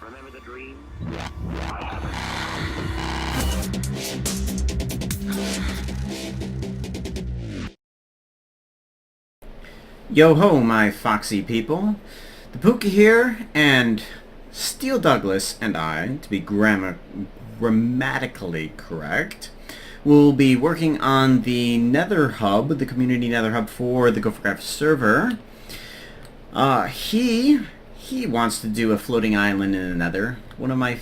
Remember the dream? I haven't. Yo ho, my foxy people. The Pookie here, and Steele Douglas and I, to be grammatically correct, will be working on the Nether Hub, the community Nether Hub for the GopherCraft server. He wants to do a floating island in the Nether. One of my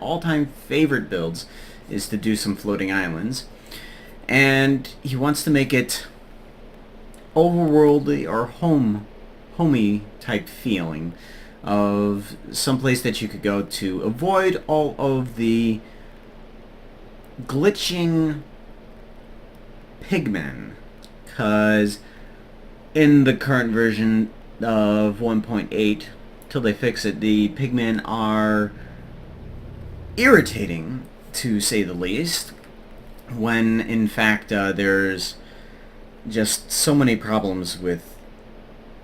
all-time favorite builds is to do some floating islands. And he wants to make it overworldly or homey type feeling of some place that you could go to avoid all of the glitching pigmen, because in the current version of 1.8 till they fix it, the pigmen are irritating to say the least, when in fact there's just so many problems with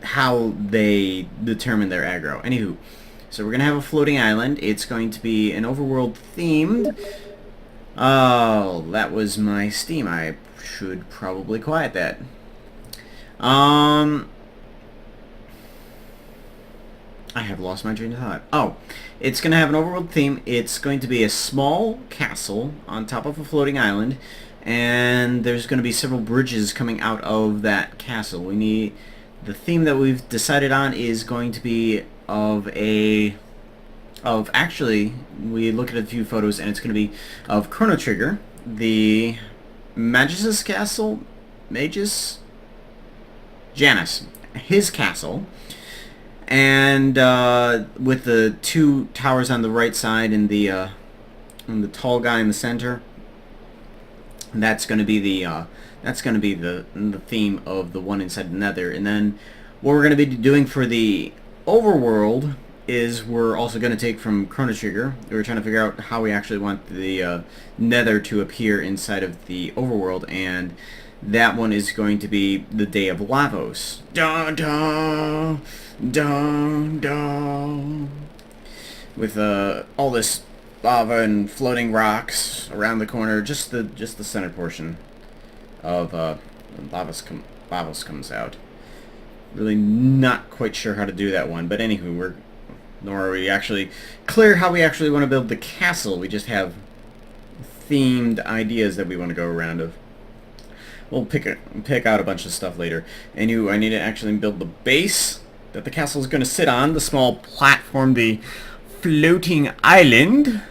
how they determine their aggro. Anywho, so we're going to have a floating island. It's going to be an overworld themed. Oh, that was my Steam. I should probably quiet that. I have lost my train of thought. Oh, it's going to have an overworld theme. It's going to be a small castle on top of a floating island, and there's going to be several bridges coming out of that castle. The theme that we've decided on is going to be actually, we looked at a few photos, and it's going to be of Chrono Trigger, the Magus castle, Janus, his castle, and with the two towers on the right side and the tall guy in the center. That's going to be the theme of the one inside the Nether. And then what we're going to be doing for the overworld is we're also going to take from Chrono Trigger. We're trying to figure out how we actually want the Nether to appear inside of the overworld, and that one is going to be the Day of Lavos. Dun dun dun dun. With all this lava and floating rocks around the corner, just the center portion of Lavos comes out. Really not quite sure how to do that one, but anywho, nor are we actually clear how we actually want to build the castle. We just have themed ideas that we want to go around of. We'll pick out a bunch of stuff later. I need to actually build the base that the castle is going to sit on, the small platform, the floating island.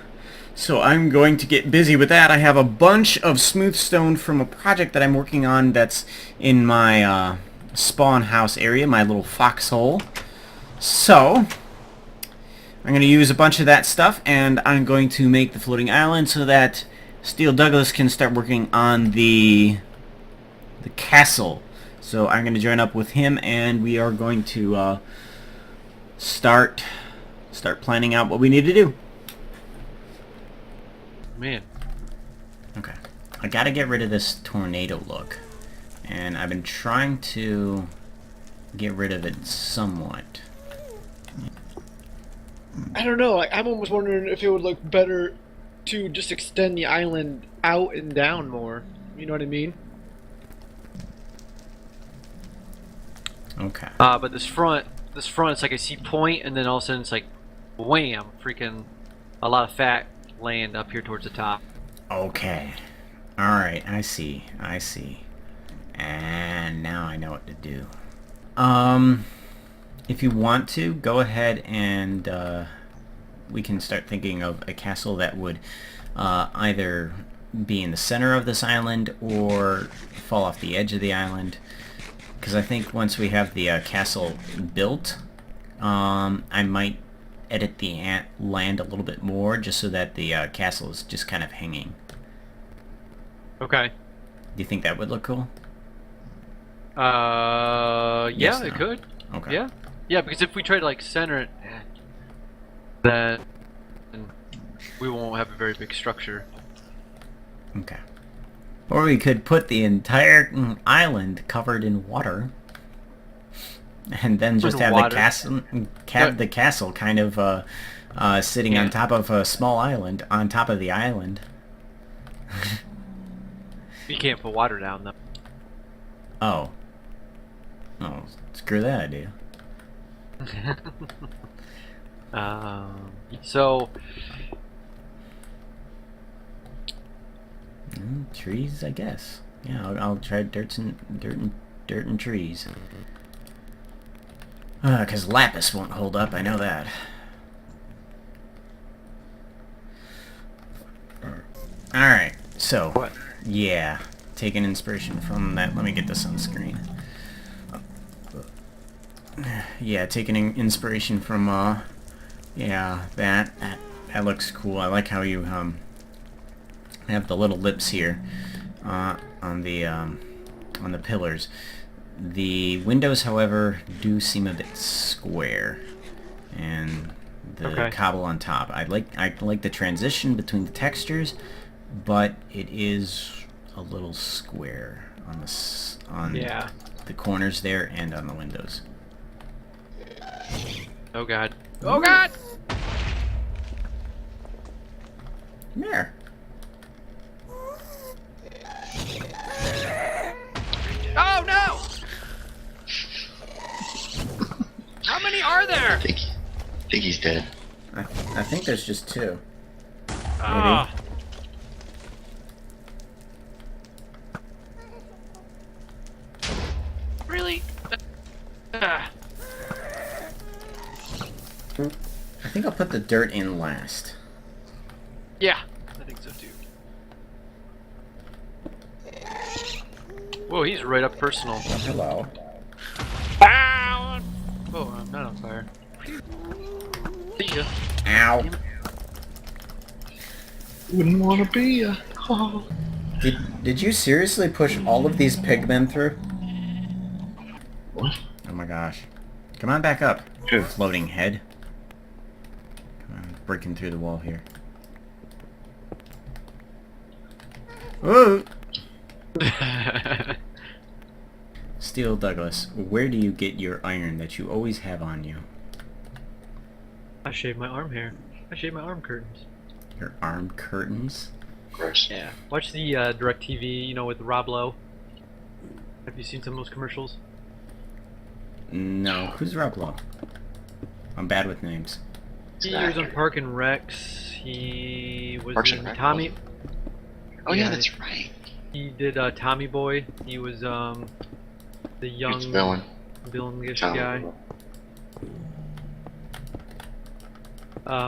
So I'm going to get busy with that. I have a bunch of smooth stone from a project that I'm working on that's in my spawn house area, my little foxhole. So I'm going to use a bunch of that stuff, and I'm going to make the floating island so that Steele Douglas can start working on the castle. So I'm going to join up with him, and we are going to start planning out what we need to do. Man. Okay. I gotta get rid of this tornado look. And I've been trying to get rid of it somewhat. I don't know, I'm almost wondering if it would look better to just extend the island out and down more. You know what I mean? Okay. But this front, it's like I see point, and then all of a sudden it's like, wham, freaking a lot of fat land up here towards the top. Okay. Alright, I see. And now I know what to do. If you want to, go ahead and we can start thinking of a castle that would either be in the center of this island or fall off the edge of the island. Because I think once we have the castle built, I might edit the land a little bit more just so that the castle is just kind of hanging. Okay. Do you think that would look cool? Yeah, Yes, it no. could. Okay. Yeah. Yeah, because if we try to like center it, then we won't have a very big structure. Okay. Or we could put the entire island covered in water. and then just And have water. the castle kind of sitting on top of a small island, on top of the island. You can't put water down though. Oh. Oh, screw that idea. So Trees, I guess. Yeah, I'll try dirt and trees. Cause lapis won't hold up. I know that. All right. So, what? yeah, taking inspiration from that. Let me get this on screen. Yeah, taking inspiration from yeah, that looks cool. I like how you have the little lips here on the pillars. The windows, however, do seem a bit square, and the cobble on top. I like the transition between the textures, but it is a little square on the corners there and on the windows. Oh god. Oh god! Come here. Oh no! How many are there? I think he's dead. I think there's just two. Ah. Really? Ah. I think I'll put the dirt in last. Yeah, I think so too. Whoa, he's right up personal. Hello. Ow! Oh, I'm not on fire. See ya. Ow. Wouldn't want to be a... Oh. Did you seriously push all of these pigmen through? What? Oh my gosh. Come on back up. Sure. Floating head. Come on, breaking through the wall here. Whoa! Steel Douglas, where do you get your iron that you always have on you? I shaved my arm hair. I shaved my arm curtains. Your arm curtains? Gross. Yeah. Watch the DirecTV, you know, with Rob Lowe. Have you seen some of those commercials? No. Who's Rob Lowe? I'm bad with names. He was on Park and Recs. He was Parks in and Rec, Tommy. Oh yeah, Yeah, that's right. He did Tommy Boy. He was the young It's villain. villainish Tommy guy. Boy.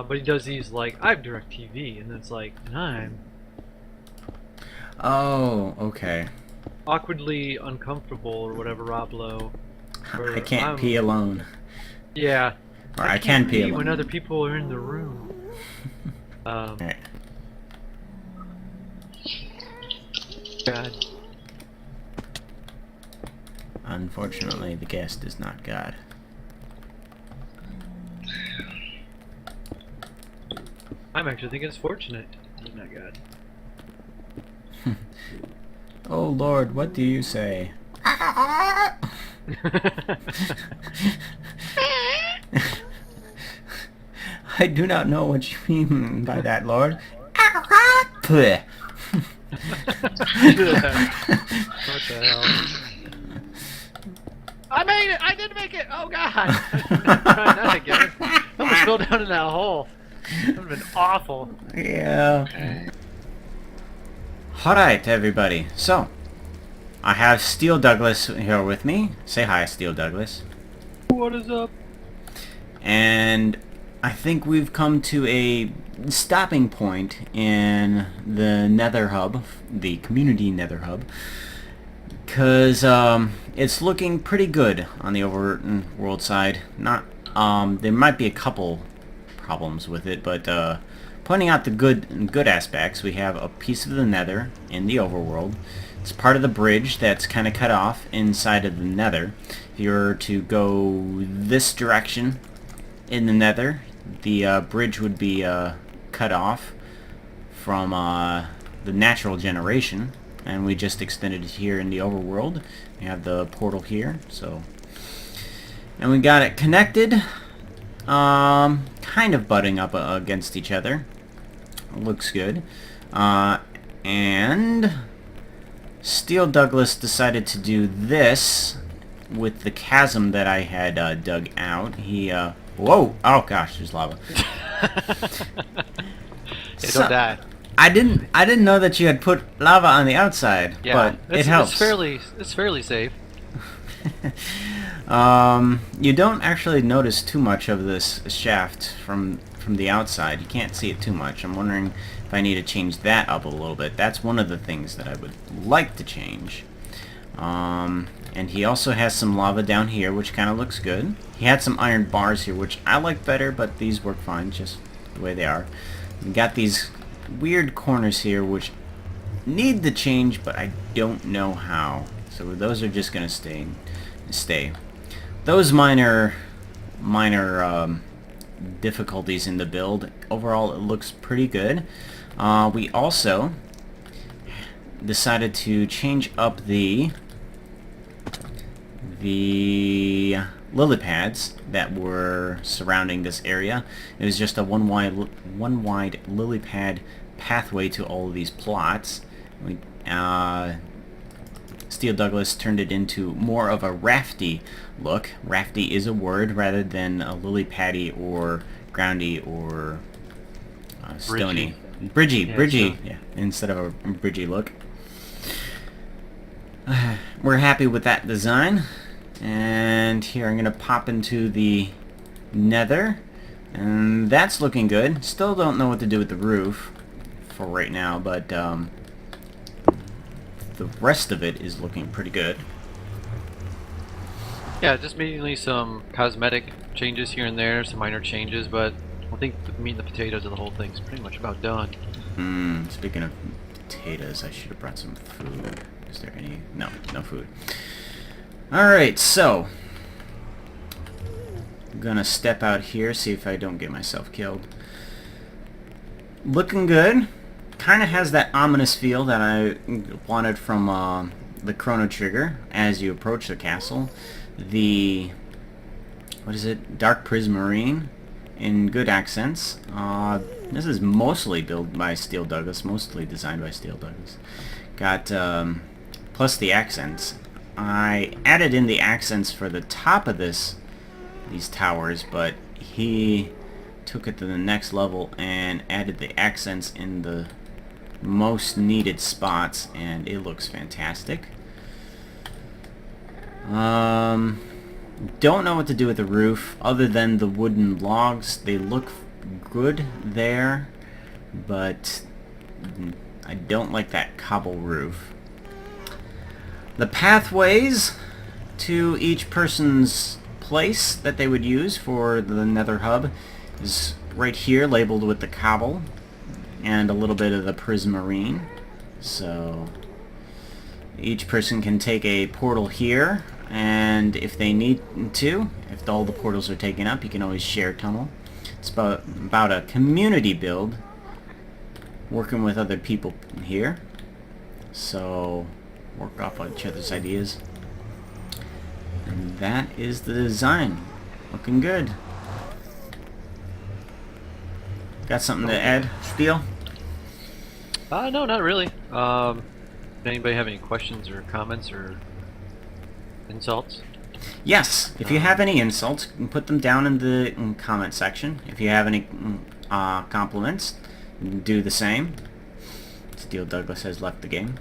But he does these like, I have DirecTV, and it's like, I'm Oh, okay. awkwardly uncomfortable or whatever, Rob Lowe. Or I can't I'm- pee alone. Yeah. Or I can pee when alone. other people are in the room. Alright. God. Unfortunately, the guest is not God. I'm actually thinking it's fortunate. He's not God. Oh Lord, what do you say? I do not know what you mean by that, Lord. Puh. What the hell? I made it! I did make it! Oh god! Try that again. I almost fell down in that hole. That would have been awful. Yeah. Okay. Alright, everybody. So, I have Steel Douglas here with me. Say hi, Steel Douglas. What is up? And I think we've come to a stopping point in the Nether Hub, the community Nether Hub, because it's looking pretty good on the overworld side. Not, there might be a couple problems with it, but pointing out the good aspects, we have a piece of the Nether in the overworld. It's part of the bridge that's kind of cut off inside of the Nether. If you were to go this direction in the Nether, the bridge would be cut off from the natural generation, and we just extended it here in the overworld. We have the portal here, so And we got it connected. Kind of butting up against each other. Looks good. And Steel Douglas decided to do this with the chasm that I had dug out. He, whoa! Oh gosh, there's lava. Hey, don't die. I didn't know that you had put lava on the outside, Yeah, but it helps. It's fairly safe. You don't actually notice too much of this shaft from the outside. You can't see it too much. I'm wondering if I need to change that up a little bit. That's one of the things that I would like to change. And he also has some lava down here, which kind of looks good. He had some iron bars here, which I like better, but these work fine, just the way they are. We got these weird corners here, which need to change, but I don't know how. So those are just gonna stay. Those minor difficulties in the build. Overall, it looks pretty good. We also decided to change up the lily pads that were surrounding this area. It was just a one wide lily pad pathway to all of these plots. We, Steel Douglas turned it into more of a rafty look. Rafty is a word rather than a lily paddy or groundy or stony. Bridgy, yeah, instead of a bridgy look. We're happy with that design. And here I'm going to pop into the Nether. And that's looking good. Still don't know what to do with the roof for right now, but the rest of it is looking pretty good. Yeah, just mainly some cosmetic changes here and there, some minor changes, but I think the meat and the potatoes of the whole thing's pretty much about done. Speaking of potatoes, I should have brought some food. Is there any? No food. Alright, so I'm gonna step out here, see if I don't get myself killed. Looking good. Kinda has that ominous feel that I wanted from the Chrono Trigger as you approach the castle. The, what is it? Dark Prismarine in good accents. This is mostly built by Steel Douglas, mostly designed by Steel Douglas. Got, plus the accents. I added in the accents for the top of these towers, but he took it to the next level and added the accents in the most needed spots, and it looks fantastic. Don't know what to do with the roof other than the wooden logs. They look good there, but I don't like that cobble roof. The pathways to each person's place that they would use for the Nether hub is right here, labeled with the cobble and a little bit of the prismarine. So each person can take a portal here, and if they need to, if all the portals are taken up, you can always share tunnel. It's about a community build, working with other people here. So work off each other's ideas. And that is the design. Looking good. Got something to add, Steel? No, not really. Anybody have any questions or comments or insults? Yes, if you have any insults, you can put them down in the comment section. If you have any compliments, do the same. Steel Douglas has left the game.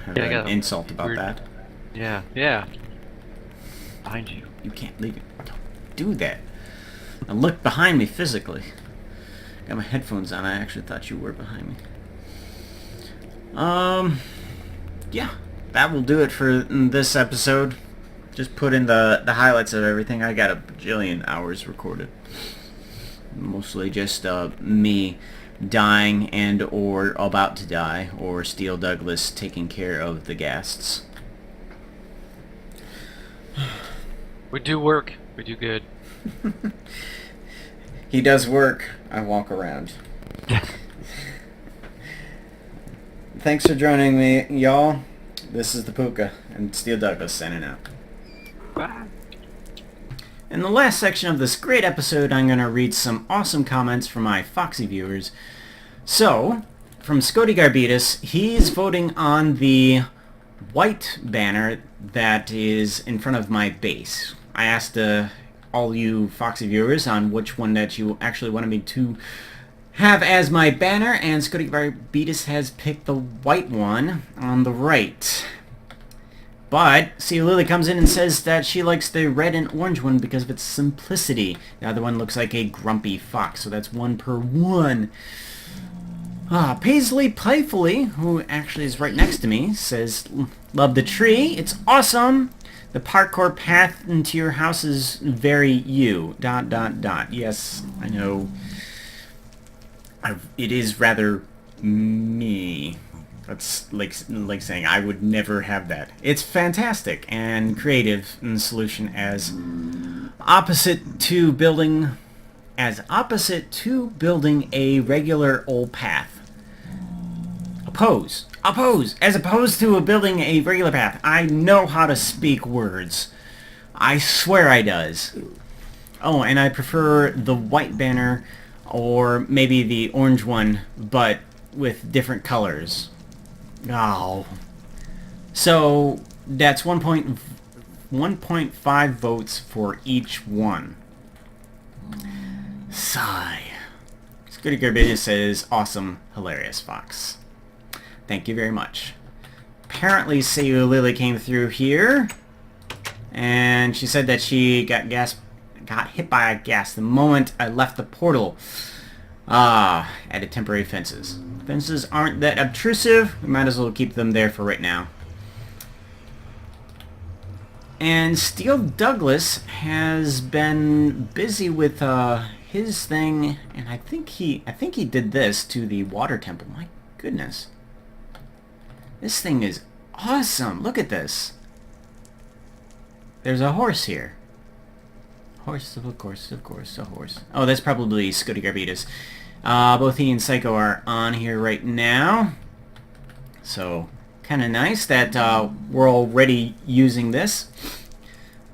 I have an insult about that. Yeah. Behind you. You can't leave it. Don't do that. I looked behind me physically. Got my headphones on. I actually thought you were behind me. Yeah, that will do it for this episode. Just put in the highlights of everything. I got a bajillion hours recorded. Mostly just me dying and or about to die, or Steel Douglas taking care of the guests. We do work. We do good. He does work. I walk around. Thanks for joining me, y'all. This is the Puka, and Steel Douglas signing out. Bye. In the last section of this great episode, I'm going to read some awesome comments from my Foxy viewers. So, from Scody Garbitas, he's voting on the white banner that is in front of my base. I asked all you Foxy viewers on which one that you actually wanted me to have as my banner, and Scody Garbitas has picked the white one on the right. But Sea Lily comes in and says that she likes the red and orange one because of its simplicity. The other one looks like a grumpy fox, so that's 1 per 1. Paisley Playfully, who actually is right next to me, says, love the tree, it's awesome. The parkour path into your house is very you, ... Yes, I know. It is rather me. That's like saying I would never have that. It's fantastic and creative in the solution as opposite to building a regular old path. Oppose. As opposed to building a regular path. I know how to speak words. I swear I does. Oh, and I prefer the white banner or maybe the orange one, but with different colors. Oh. So, that's 1.5 votes for each one. Sigh. Scooty Garbage says, awesome, hilarious, Fox. Thank you very much. Apparently, Sayu Lily came through here, and she said that she got hit by a gas the moment I left the portal. Added temporary fences. Fences aren't that obtrusive. We might as well keep them there for right now. And Steel Douglas has been busy with his thing, and I think he did this to the water temple. My goodness. This thing is awesome. Look at this. There's a horse here. Horse, of course, a horse. Oh, that's probably Scooty Garbitas. Both he and Psycho are on here right now. So, kind of nice that we're already using this.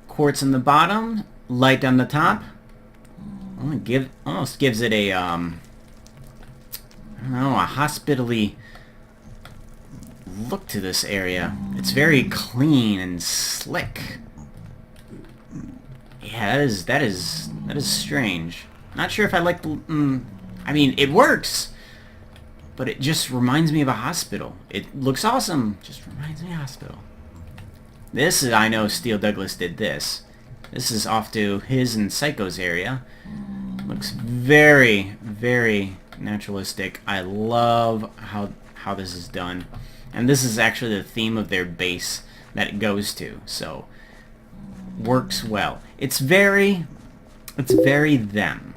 Quartz on the bottom, light on the top. Almost gives it a, I don't know, a hospitally look to this area. It's very clean and slick. Yeah, that is strange. Not sure if I like the... I mean, it works, but it just reminds me of a hospital. It looks awesome, just reminds me of a hospital. This is, I know Steel Douglas did this. This is off to his and Psycho's area. Looks very, very naturalistic. I love how this is done. And this is actually the theme of their base that it goes to, so works well. It's very them. ...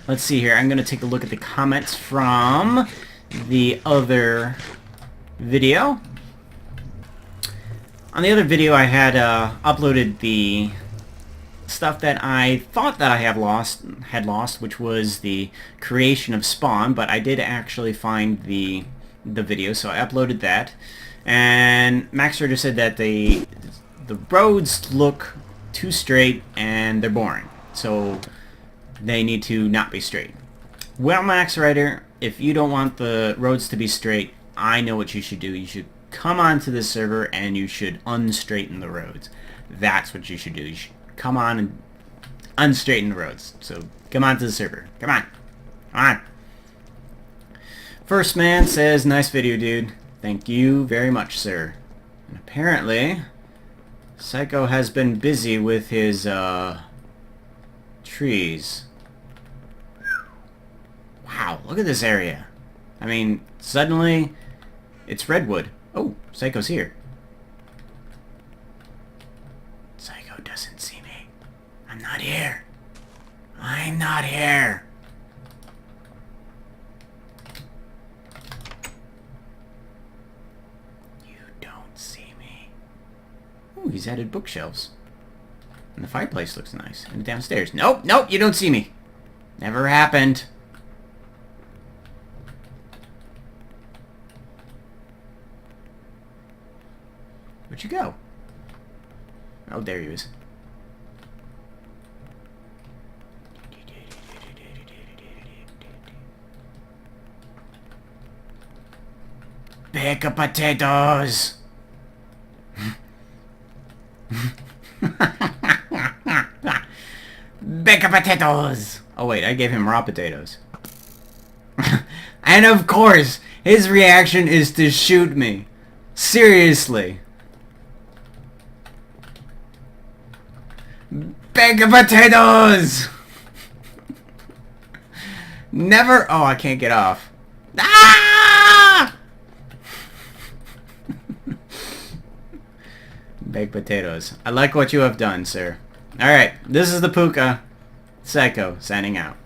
Let's see here. I'm going to take a look at the comments from the other video. On the other video, I had uploaded the stuff that I thought that I had lost, which was the creation of Spawn, but I did actually find the video, so I uploaded that. And Max Ritter said that the roads look too straight and they're boring, so they need to not be straight. Well, Max Ritter, if you don't want the roads to be straight, I know what you should do. You should come onto this server and you should unstraighten the roads. That's what you should do. You should come on and unstraighten the roads. So come on to the server. Come on. Come on. First Man says, nice video, dude. Thank you very much, sir. And apparently, Psycho has been busy with his trees. Wow, look at this area. I mean, suddenly it's redwood. Oh, Psycho's here. Psycho doesn't see me. I'm not here. I'm not here. You don't see me. Ooh, he's added bookshelves. And the fireplace looks nice. And downstairs. Nope, nope, you don't see me. Never happened. Where'd you go? Oh, there he is. Bag of potatoes! Bag of potatoes! Oh wait, I gave him raw potatoes. And of course, his reaction is to shoot me. Seriously. Bag of potatoes! Never... Oh, I can't get off. Ah! Baked potatoes. I like what you have done, sir. Alright, this is the Puka. Psycho, signing out.